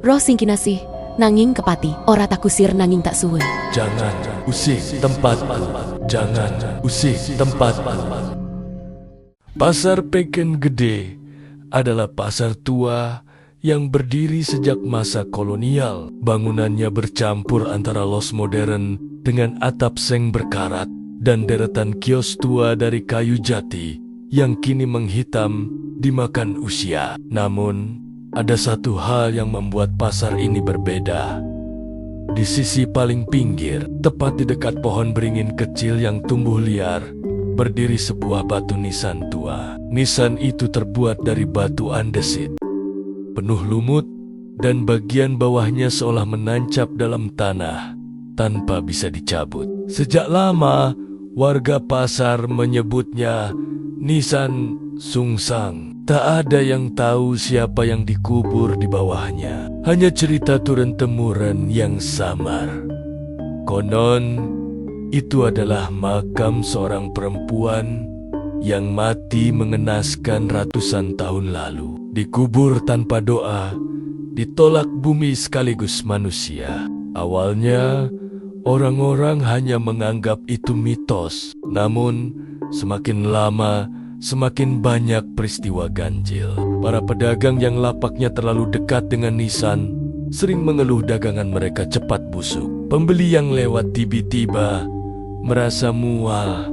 Roh sing kinasih, nanging kepati, ora tak kusir nanging tak suwun. Jangan usik tempatku, jangan usik tempatku. Pasar Peken Gede adalah pasar tua yang berdiri sejak masa kolonial. Bangunannya bercampur antara los modern dengan atap seng berkarat dan deretan kios tua dari kayu jati yang kini menghitam dimakan usia. Namun, ada satu hal yang membuat pasar ini berbeda. Di sisi paling pinggir, tepat di dekat pohon beringin kecil yang tumbuh liar, berdiri sebuah batu nisan tua. Nisan itu terbuat dari batu andesit, penuh lumut, dan bagian bawahnya seolah menancap dalam tanah tanpa bisa dicabut. Sejak lama, warga pasar menyebutnya Nisan Sungsang. Tak ada yang tahu siapa yang dikubur di bawahnya. Hanya cerita turun-temurun yang samar. Konon, itu adalah makam seorang perempuan yang mati mengenaskan ratusan tahun lalu. Dikubur tanpa doa, ditolak bumi sekaligus manusia. Awalnya, orang-orang hanya menganggap itu mitos. Namun, semakin lama, semakin banyak peristiwa ganjil. Para pedagang yang lapaknya terlalu dekat dengan nisan sering mengeluh dagangan mereka cepat busuk. Pembeli yang lewat tiba-tiba merasa mual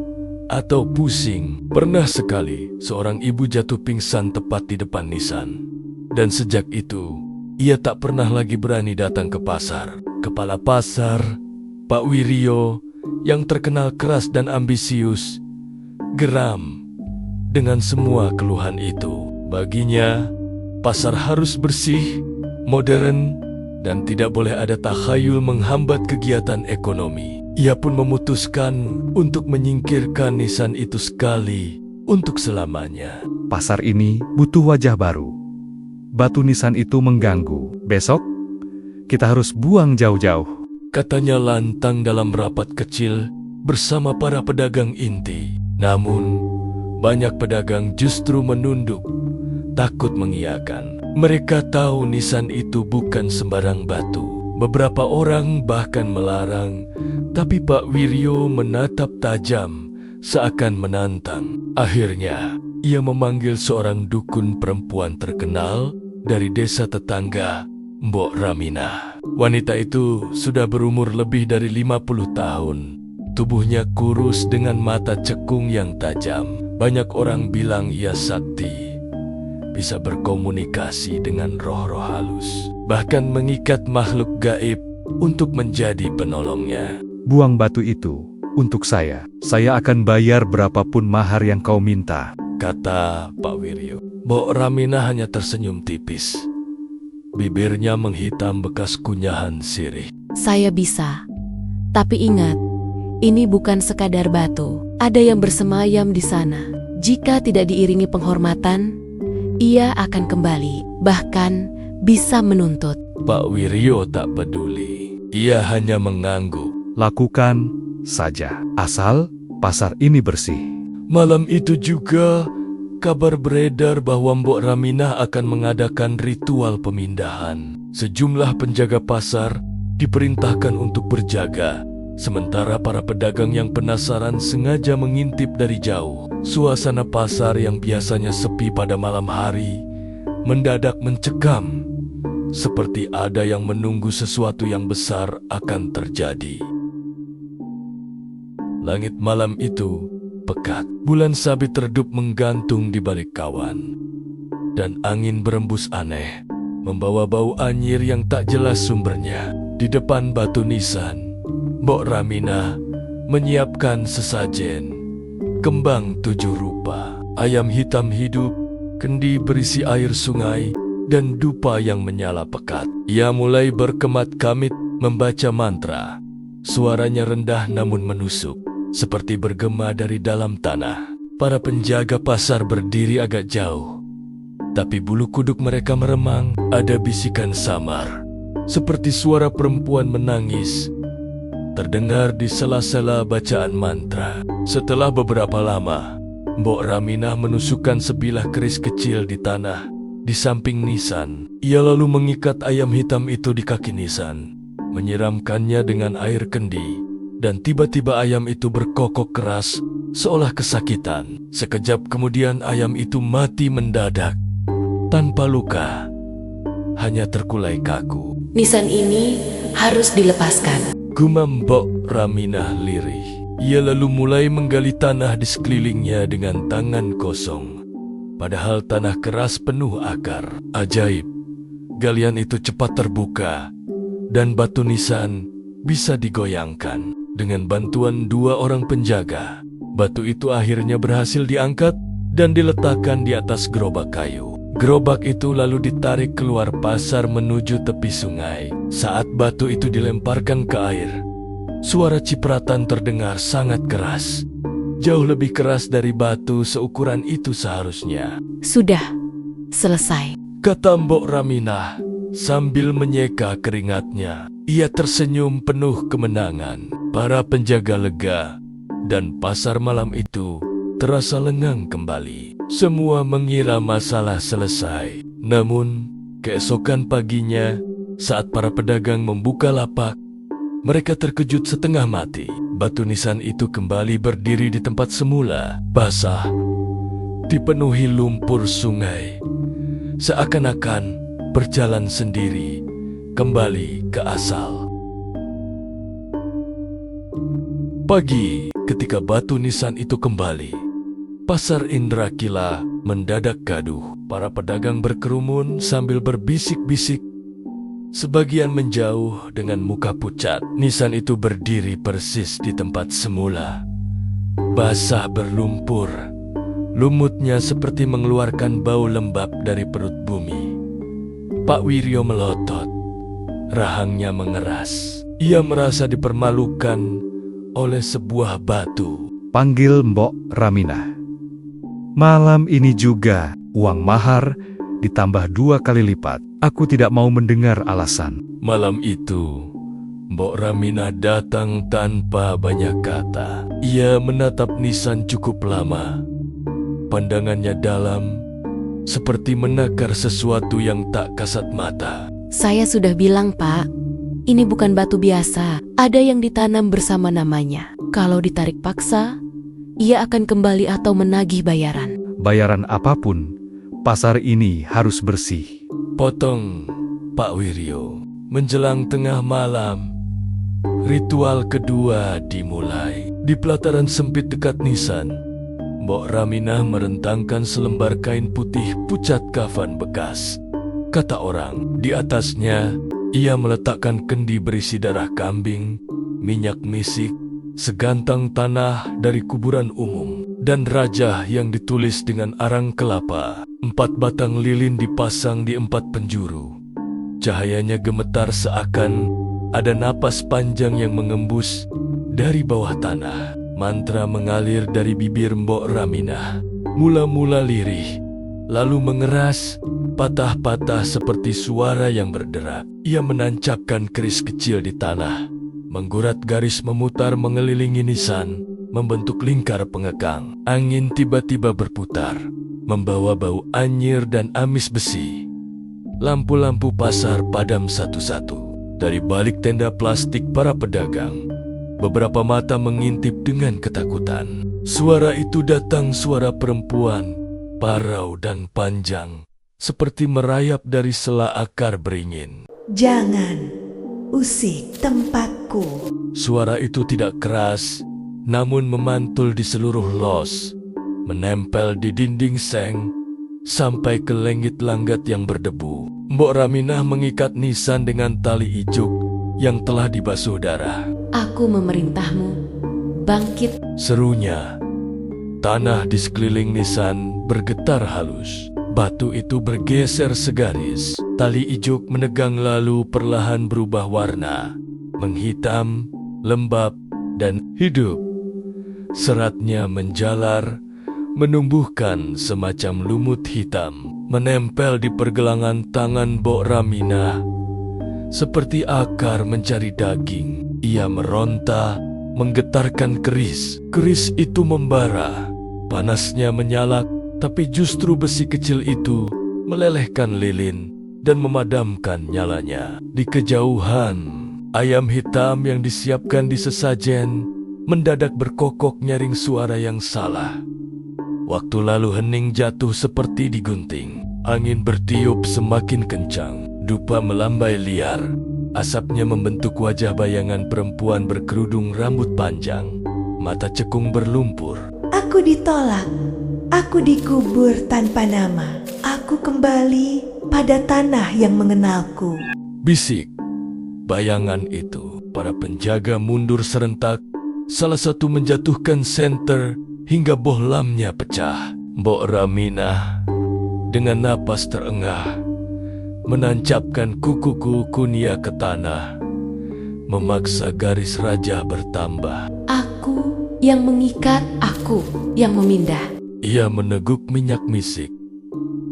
atau pusing. Pernah sekali seorang ibu jatuh pingsan tepat di depan nisan. Dan sejak itu, ia tak pernah lagi berani datang ke pasar. Kepala pasar, Pak Wiryo, yang terkenal keras dan ambisius, geram dengan semua keluhan itu. Baginya, pasar harus bersih, modern, dan tidak boleh ada takhayul menghambat kegiatan ekonomi. Ia pun memutuskan untuk menyingkirkan nisan itu sekali untuk selamanya. Pasar ini butuh wajah baru. Batu nisan itu mengganggu. Besok, kita harus buang jauh-jauh, Katanya lantang dalam rapat kecil bersama para pedagang inti. Namun, banyak pedagang justru menunduk, takut mengiyakan. Mereka tahu nisan itu bukan sembarang batu. Beberapa orang bahkan melarang, tapi Pak Wiryo menatap tajam, seakan menantang. Akhirnya, ia memanggil seorang dukun perempuan terkenal dari desa tetangga, Mbok Ramina. Wanita itu sudah berumur lebih dari 50 tahun. Tubuhnya kurus dengan mata cekung yang tajam. Banyak orang bilang ia sakti, bisa berkomunikasi dengan roh-roh halus, bahkan mengikat makhluk gaib untuk menjadi penolongnya. buang batu itu untuk saya. Saya akan bayar berapapun mahar yang kau minta, Kata Pak Wiryo. Mbok Ramina hanya tersenyum tipis. Bibirnya menghitam bekas kunyahan sirih. Saya bisa. Tapi ingat, ini bukan sekadar batu. Ada yang bersemayam di sana. Jika tidak diiringi penghormatan, ia akan kembali, bahkan bisa menuntut. Pak Wiryo tak peduli. Ia hanya mengangguk. Lakukan saja, asal pasar ini bersih. Malam itu juga, kabar beredar bahwa Mbok Raminah akan mengadakan ritual pemindahan. Sejumlah penjaga pasar diperintahkan untuk berjaga, sementara para pedagang yang penasaran sengaja mengintip dari jauh. Suasana pasar yang biasanya sepi pada malam hari mendadak mencekam, seperti ada yang menunggu sesuatu yang besar akan terjadi. Langit malam itu pekat. Bulan sabit redup menggantung di balik kawan. Dan angin berembus aneh, membawa bau anyir yang tak jelas sumbernya. Di depan batu nisan, Mbok Ramina menyiapkan sesajen. Kembang 7 rupa, ayam hitam hidup, kendi berisi air sungai, dan dupa yang menyala pekat. Ia mulai berkemat kamit membaca mantra. Suaranya rendah namun menusuk, seperti bergema dari dalam tanah. Para penjaga pasar berdiri agak jauh, tapi bulu kuduk mereka meremang. Ada bisikan samar, seperti suara perempuan menangis, terdengar di sela-sela bacaan mantra. Setelah beberapa lama, Mbok Raminah menusukkan sebilah keris kecil di tanah di samping Nisan. Ia lalu mengikat ayam hitam itu di kaki Nisan, menyiramkannya dengan air kendi, dan tiba-tiba ayam itu berkokok keras seolah kesakitan. Sekejap kemudian ayam itu mati mendadak, tanpa luka, hanya terkulai kaku. Nisan ini harus dilepaskan. Gumam Mbok Raminah lirih. Ia lalu mulai menggali tanah di sekelilingnya dengan tangan kosong. Padahal tanah keras penuh akar. Ajaib, galian itu cepat terbuka, dan batu nisan bisa digoyangkan. Dengan bantuan 2 orang penjaga, batu itu akhirnya berhasil diangkat dan diletakkan di atas gerobak kayu. Gerobak itu lalu ditarik keluar pasar menuju tepi sungai. Saat batu itu dilemparkan ke air, suara cipratan terdengar sangat keras. Jauh lebih keras dari batu seukuran itu seharusnya. Sudah selesai, Kata Mbok Raminah sambil menyeka keringatnya. Ia tersenyum penuh kemenangan. Para penjaga lega, dan pasar malam itu terasa lengang kembali. Semua mengira masalah selesai. Namun, keesokan paginya, saat para pedagang membuka lapak, mereka terkejut setengah mati. Batu nisan itu kembali berdiri di tempat semula, basah, dipenuhi lumpur sungai, seakan-akan berjalan sendiri kembali ke asal. Pagi, ketika batu nisan itu kembali, pasar Indrakila mendadak gaduh. Para pedagang berkerumun sambil berbisik-bisik. Sebagian menjauh dengan muka pucat. Nisan itu berdiri persis di tempat semula. Basah berlumpur. Lumutnya seperti mengeluarkan bau lembab dari perut bumi. Pak Wiryo melotot. Rahangnya mengeras. Ia merasa dipermalukan oleh sebuah batu. Panggil Mbok Raminah. Malam ini juga uang mahar ditambah 2 kali lipat. Aku tidak mau mendengar alasan. Malam itu, Mbok Raminah datang tanpa banyak kata. Ia menatap Nisan cukup lama. Pandangannya dalam, seperti menakar sesuatu yang tak kasat mata. saya sudah bilang, Pak, ini bukan batu biasa. Ada yang ditanam bersama namanya. Kalau ditarik paksa, ia akan kembali atau menagih bayaran. Bayaran apapun, pasar ini harus bersih. Potong Pak Wiryo. Menjelang tengah malam, ritual kedua dimulai. Di pelataran sempit dekat Nisan, Mbok Raminah merentangkan selembar kain putih pucat kafan bekas. Kata orang, di atasnya ia meletakkan kendi berisi darah kambing, minyak misik, segantang tanah dari kuburan umum, dan rajah yang ditulis dengan arang kelapa. 4 batang lilin dipasang di 4 penjuru. Cahayanya gemetar seakan ada napas panjang yang mengembus dari bawah tanah. Mantra mengalir dari bibir Mbok Raminah. Mula-mula lirih, lalu mengeras, patah-patah seperti suara yang berderak. Ia menancapkan keris kecil di tanah, menggurat garis memutar mengelilingi nisan, membentuk lingkar pengekang. Angin tiba-tiba berputar, membawa bau anyir dan amis besi. Lampu-lampu pasar padam satu-satu. Dari balik tenda plastik para pedagang, beberapa mata mengintip dengan ketakutan. Suara itu datang suara perempuan, parau dan panjang, seperti merayap dari sela akar beringin. Jangan usik tempatku. Suara itu tidak keras, namun memantul di seluruh los, menempel di dinding seng, sampai ke lenggit langgat yang berdebu. Mbok Raminah mengikat nisan dengan tali ijuk yang telah dibasuh darah. Aku memerintahmu, bangkit. Serunya. Tanah di sekeliling nisan bergetar halus. Batu itu bergeser segaris. Tali ijuk menegang lalu perlahan berubah warna, menghitam, lembab, dan hidup. Seratnya menjalar, menumbuhkan semacam lumut hitam, menempel di pergelangan tangan Mbok Raminah. Seperti akar mencari daging, ia meronta, menggetarkan keris. Keris itu membara, panasnya menyalak, tapi justru besi kecil itu melelehkan lilin dan memadamkan nyalanya. Di kejauhan, ayam hitam yang disiapkan di sesajen mendadak berkokok nyaring suara yang salah. Waktu lalu hening jatuh seperti digunting. Angin bertiup semakin kencang. Dupa melambai liar. Asapnya membentuk wajah bayangan perempuan berkerudung rambut panjang. Mata cekung berlumpur. Aku ditolak. Aku dikubur tanpa nama. Aku kembali pada tanah yang mengenalku. Bisik bayangan itu. Para penjaga mundur serentak. Salah satu menjatuhkan senter hingga bohlamnya pecah. Mbok Raminah dengan napas terengah menancapkan kuku-kuku Nia ke tanah, memaksa garis raja bertambah. Aku yang mengikat, aku yang memindah. Ia meneguk minyak misik,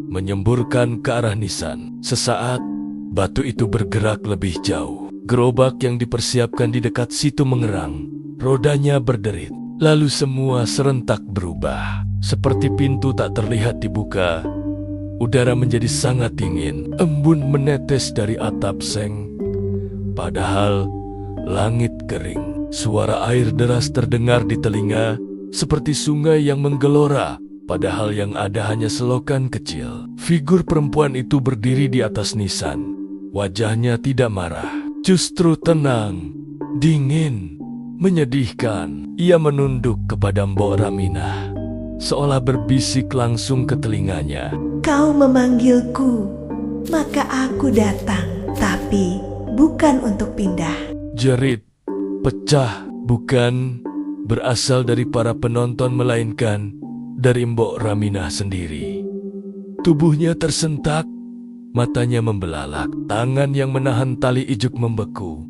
menyemburkan ke arah nisan. Sesaat, batu itu bergerak lebih jauh. Gerobak yang dipersiapkan di dekat situ mengerang. Rodanya berderit. Lalu semua serentak berubah. Seperti pintu tak terlihat dibuka. Udara menjadi sangat dingin. Embun menetes dari atap seng. Padahal langit kering. Suara air deras terdengar di telinga, seperti sungai yang menggelora. Padahal yang ada hanya selokan kecil. Figur perempuan itu berdiri di atas nisan. Wajahnya tidak marah, justru tenang, dingin, menyedihkan. Ia menunduk kepada Mbok Raminah, seolah berbisik langsung ke telinganya. Kau memanggilku, maka aku datang, tapi bukan untuk pindah. Jerit pecah bukan berasal dari para penonton, melainkan dari Mbok Raminah sendiri. Tubuhnya tersentak, matanya membelalak, tangan yang menahan tali ijuk membeku.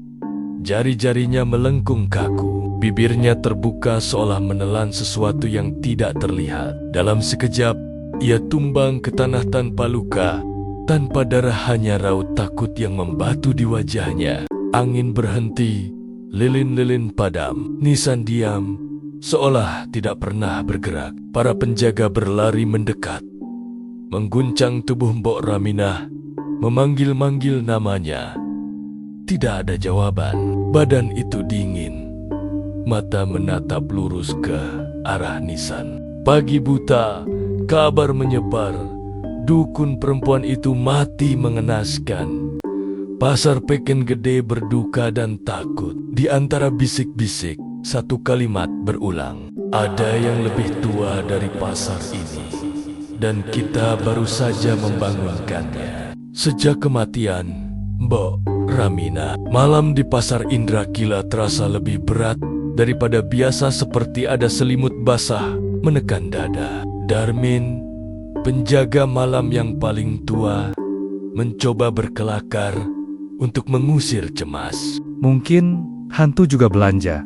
Jari-jarinya melengkung kaku, bibirnya terbuka seolah menelan sesuatu yang tidak terlihat. Dalam sekejap, ia tumbang ke tanah tanpa luka, tanpa darah, hanya raut takut yang membatu di wajahnya. Angin berhenti, lilin-lilin padam, nisan diam, seolah tidak pernah bergerak. Para penjaga berlari mendekat, mengguncang tubuh Mbok Raminah, memanggil-manggil namanya. Tidak ada jawaban. Badan itu dingin. Mata menatap lurus ke arah nisan. Pagi buta, kabar menyebar. Dukun perempuan itu mati mengenaskan. Pasar Peken Gede berduka dan takut. Di antara bisik-bisik, satu kalimat berulang. Ada yang lebih tua dari pasar ini, dan kita baru saja membangunkannya. Sejak kematian Mbok Raminah, malam di pasar Indrakila terasa lebih berat daripada biasa, seperti ada selimut basah menekan dada. Darmin, penjaga malam yang paling tua, mencoba berkelakar untuk mengusir cemas. Mungkin hantu juga belanja.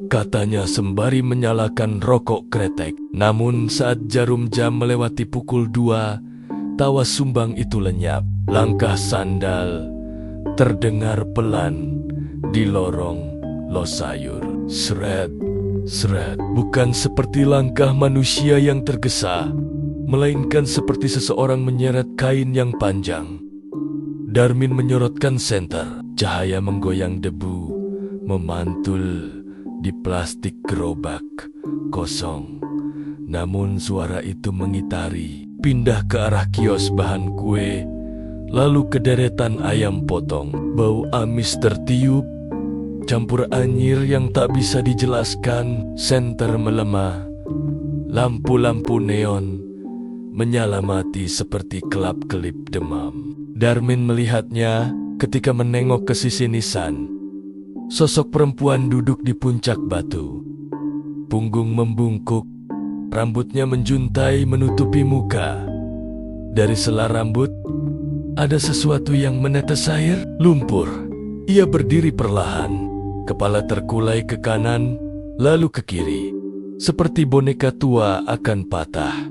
Katanya sembari menyalakan rokok kretek. Namun saat jarum jam melewati pukul 2, tawa sumbang itu lenyap. Langkah sandal terdengar pelan di lorong losayur. Seret, seret. Bukan seperti langkah manusia yang tergesa, melainkan seperti seseorang menyeret kain yang panjang. Darmin menyorotkan senter. Cahaya menggoyang debu, memantul di plastik gerobak kosong. Namun suara itu mengitari, pindah ke arah kios bahan kue, lalu ke deretan ayam potong. Bau amis tertiup, campur anyir yang tak bisa dijelaskan. Senter melemah, lampu-lampu neon menyala mati seperti kelap-kelip demam. Darmin melihatnya ketika menengok ke sisi nisan. Sosok perempuan duduk di puncak batu. Punggung membungkuk, rambutnya menjuntai menutupi muka. Dari sela rambut, ada sesuatu yang menetes air. Lumpur. Ia berdiri perlahan, kepala terkulai ke kanan, lalu ke kiri, seperti boneka tua akan patah.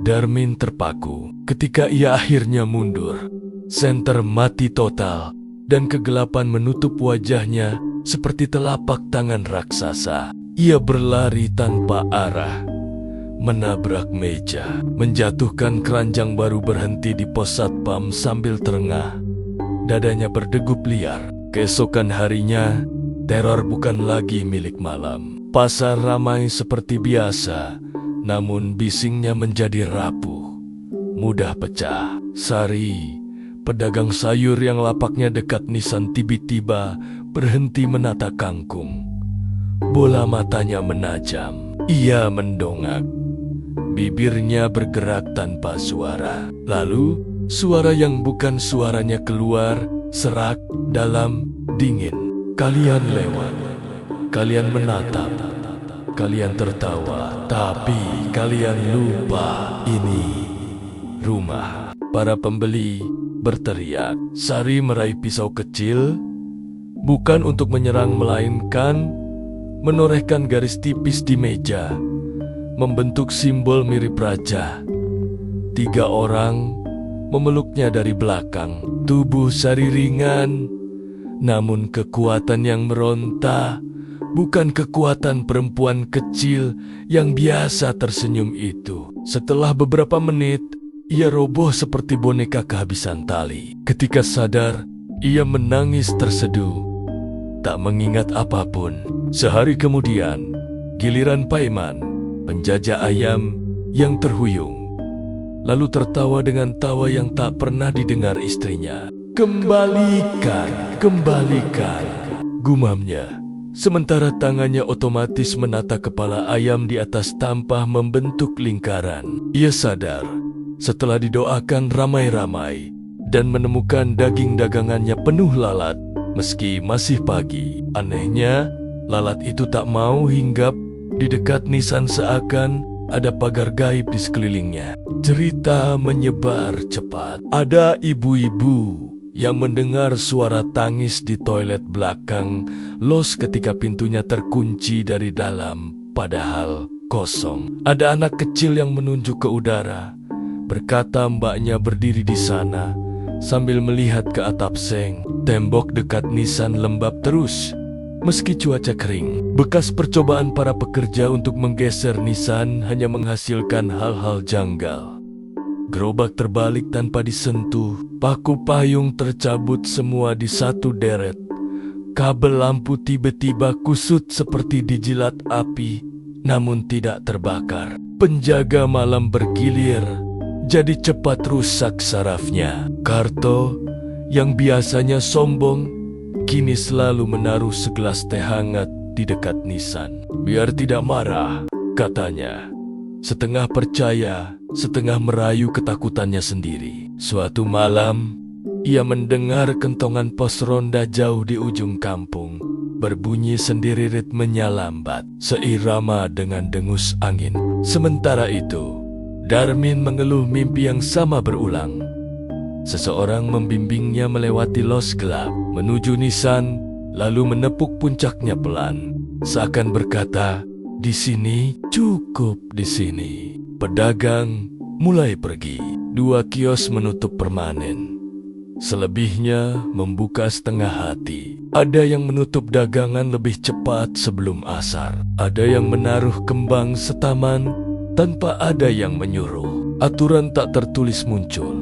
Darmin terpaku ketika ia akhirnya mundur. Senter mati total, dan kegelapan menutup wajahnya seperti telapak tangan raksasa. Ia berlari tanpa arah, menabrak meja, menjatuhkan keranjang baru berhenti di pos satpam sambil terengah. Dadanya berdegup liar. Keesokan harinya, teror bukan lagi milik malam. Pasar ramai seperti biasa, namun bisingnya menjadi rapuh, mudah pecah. Sari, pedagang sayur yang lapaknya dekat nisan, tiba-tiba berhenti menata kangkung. Bola matanya menajam. Ia mendongak. Bibirnya bergerak tanpa suara. Lalu, suara yang bukan suaranya keluar, serak, dalam, dingin. Kalian lewat. Kalian menatap. Kalian tertawa. Tapi kalian lupa ini rumah. Para pembeli berteriak. Sari meraih pisau kecil, bukan untuk menyerang melainkan menorehkan garis tipis di meja, membentuk simbol mirip raja. 3 orang memeluknya dari belakang. Tubuh Sari ringan, namun kekuatan yang meronta, bukan kekuatan perempuan kecil yang biasa tersenyum itu. Setelah beberapa menit, ia roboh seperti boneka kehabisan tali. Ketika sadar, ia menangis terseduh, tak mengingat apapun. Sehari kemudian, giliran Paiman, penjajah ayam yang terhuyung, lalu tertawa dengan tawa yang tak pernah didengar istrinya. "Kembalikan, kembalikan," gumamnya. Sementara tangannya otomatis menata kepala ayam di atas tampah membentuk lingkaran. Ia sadar setelah didoakan ramai-ramai dan menemukan daging dagangannya penuh lalat meski masih pagi. Anehnya, lalat itu tak mau hinggap di dekat nisan, seakan ada pagar gaib di sekelilingnya. Cerita menyebar cepat. Ada ibu-ibu yang mendengar suara tangis di toilet belakang los ketika pintunya terkunci dari dalam, padahal kosong. Ada anak kecil yang menunjuk ke udara, berkata mbaknya berdiri di sana sambil melihat ke atap seng. Tembok dekat nisan lembab terus meski cuaca kering. Bekas percobaan para pekerja untuk menggeser nisan hanya menghasilkan hal-hal janggal. Gerobak terbalik tanpa disentuh, paku payung tercabut semua di satu deret. Kabel lampu tiba-tiba kusut seperti dijilat api, namun tidak terbakar. Penjaga malam bergilir, jadi cepat rusak sarafnya. Karto, yang biasanya sombong, kini selalu menaruh segelas teh hangat di dekat nisan. "Biar tidak marah," katanya. Setengah percaya, setengah merayu ketakutannya sendiri. Suatu malam, ia mendengar kentongan pos ronda jauh di ujung kampung berbunyi sendiri, ritmenya lambat, seirama dengan dengus angin. Sementara itu, Darmin mengeluh mimpi yang sama berulang. Seseorang membimbingnya melewati los gelap, menuju nisan, lalu menepuk puncaknya pelan, seakan berkata, "Di sini, cukup di sini." Pedagang mulai pergi. 2 kios menutup permanen. Selebihnya membuka setengah hati. Ada yang menutup dagangan lebih cepat sebelum asar. Ada yang menaruh kembang setaman tanpa ada yang menyuruh. Aturan tak tertulis muncul.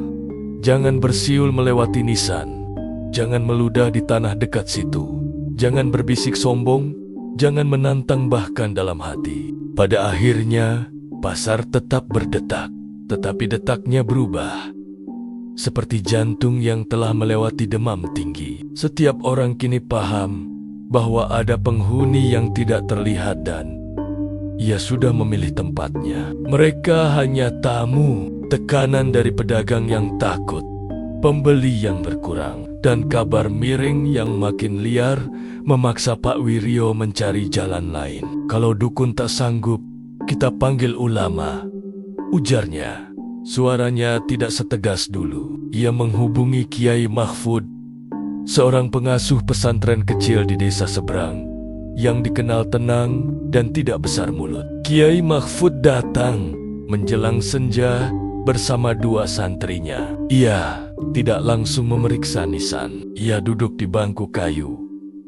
Jangan bersiul melewati nisan. Jangan meludah di tanah dekat situ. Jangan berbisik sombong. Jangan menantang bahkan dalam hati. Pada akhirnya, pasar tetap berdetak. Tetapi detaknya berubah. Seperti jantung yang telah melewati demam tinggi. Setiap orang kini paham bahwa ada penghuni yang tidak terlihat dan ia sudah memilih tempatnya. Mereka hanya tamu, tekanan dari pedagang yang takut, pembeli yang berkurang, dan kabar miring yang makin liar memaksa Pak Wiryo mencari jalan lain. "Kalau dukun tak sanggup, kita panggil ulama," ujarnya. Suaranya tidak setegas dulu. Ia menghubungi Kiai Mahfud, seorang pengasuh pesantren kecil di desa seberang, yang dikenal tenang dan tidak besar mulut. Kiai Mahfud datang menjelang senja bersama 2 santrinya. Ia tidak langsung memeriksa nisan. Ia duduk di bangku kayu,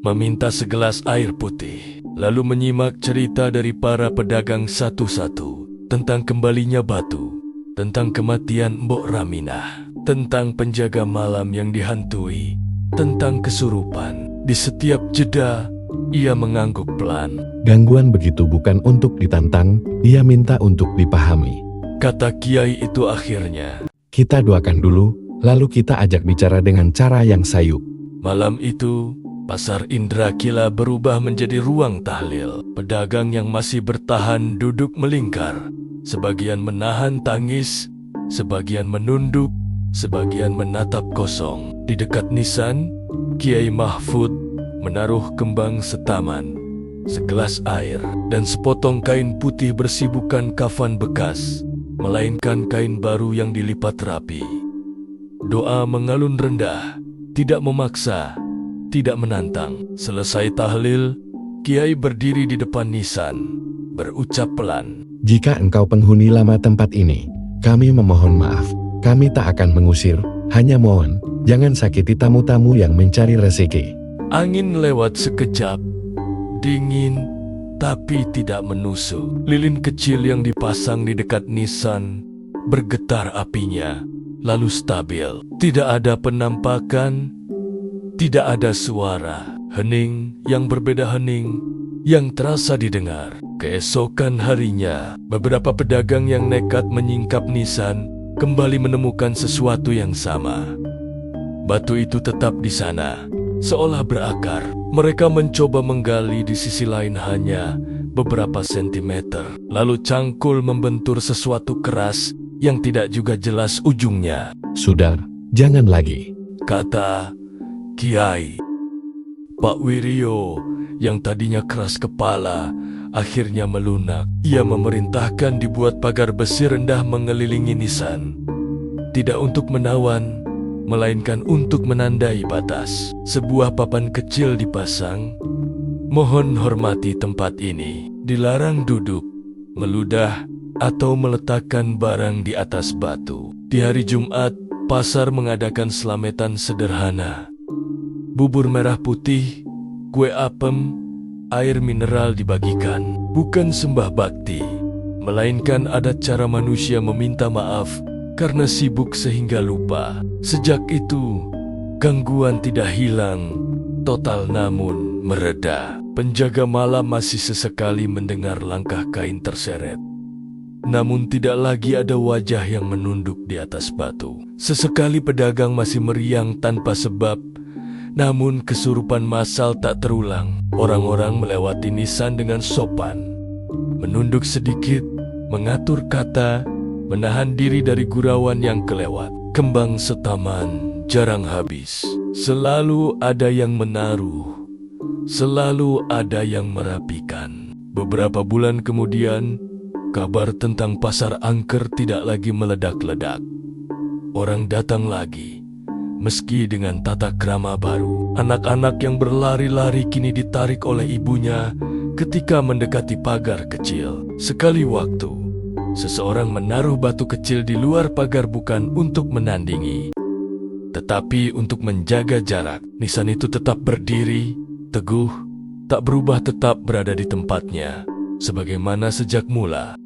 meminta segelas air putih, lalu menyimak cerita dari para pedagang satu-satu. tentang kembalinya batu, tentang kematian Mbok Raminah, tentang penjaga malam yang dihantui, tentang kesurupan. Di setiap jeda, ia mengangguk pelan. Gangguan begitu bukan untuk ditantang, dia minta untuk dipahami. Kata kiai itu akhirnya. Kita doakan dulu, lalu kita ajak bicara dengan cara yang sayup. Malam itu, Pasar Indrakila berubah menjadi ruang tahlil. Pedagang yang masih bertahan duduk melingkar. Sebagian menahan tangis, sebagian menunduk, sebagian menatap kosong. Di dekat nisan, Kiai Mahfud menaruh kembang setaman, segelas air, dan sepotong kain putih bersih bukan kafan bekas, melainkan kain baru yang dilipat rapi. Doa mengalun rendah, tidak memaksa, tidak menantang. Selesai tahlil, Kiai berdiri di depan nisan, berucap pelan. Jika engkau penghuni lama tempat ini, kami memohon maaf. Kami tak akan mengusir, hanya mohon, jangan sakiti tamu-tamu yang mencari rezeki. Angin lewat sekejap, dingin, tapi tidak menusuk. Lilin kecil yang dipasang di dekat nisan bergetar apinya, lalu stabil. Tidak ada penampakan, tidak ada suara. Hening yang berbeda hening yang terasa didengar. Keesokan harinya, beberapa pedagang yang nekat menyingkap nisan kembali menemukan sesuatu yang sama. Batu itu tetap di sana, seolah berakar. Mereka mencoba menggali di sisi lain hanya beberapa sentimeter, lalu cangkul membentur sesuatu keras yang tidak juga jelas ujungnya. Sudah, jangan lagi, Kata Kiai. Pak Wiryo yang tadinya keras kepala akhirnya melunak. Ia memerintahkan dibuat pagar besi rendah mengelilingi nisan. Tidak untuk menawan, melainkan untuk menandai batas. Sebuah papan kecil dipasang. Mohon hormati tempat ini. Dilarang duduk, meludah, atau meletakkan barang di atas batu. Di hari Jumat, pasar mengadakan selametan sederhana. Bubur merah putih, kue apem, air mineral dibagikan. Bukan sembah bakti, melainkan adat cara manusia meminta maaf karena sibuk sehingga lupa. Sejak itu, gangguan tidak hilang, total namun mereda. Penjaga malam masih sesekali mendengar langkah kain terseret. Namun tidak lagi ada wajah yang menunduk di atas batu. Sesekali pedagang masih meriang tanpa sebab. Namun kesurupan massal tak terulang. Orang-orang melewati nisan dengan sopan, menunduk sedikit, mengatur kata, menahan diri dari gurauan yang kelewat. Kembang setaman jarang habis. Selalu ada yang menaruh, selalu ada yang merapikan. Beberapa bulan kemudian, kabar tentang pasar angker tidak lagi meledak-ledak. Orang datang lagi. Meski dengan tata krama baru, anak-anak yang berlari-lari kini ditarik oleh ibunya ketika mendekati pagar kecil. Sekali waktu, seseorang menaruh batu kecil di luar pagar bukan untuk menandingi, tetapi untuk menjaga jarak. Nisan itu tetap berdiri, teguh, tak berubah, tetap berada di tempatnya, sebagaimana sejak mula.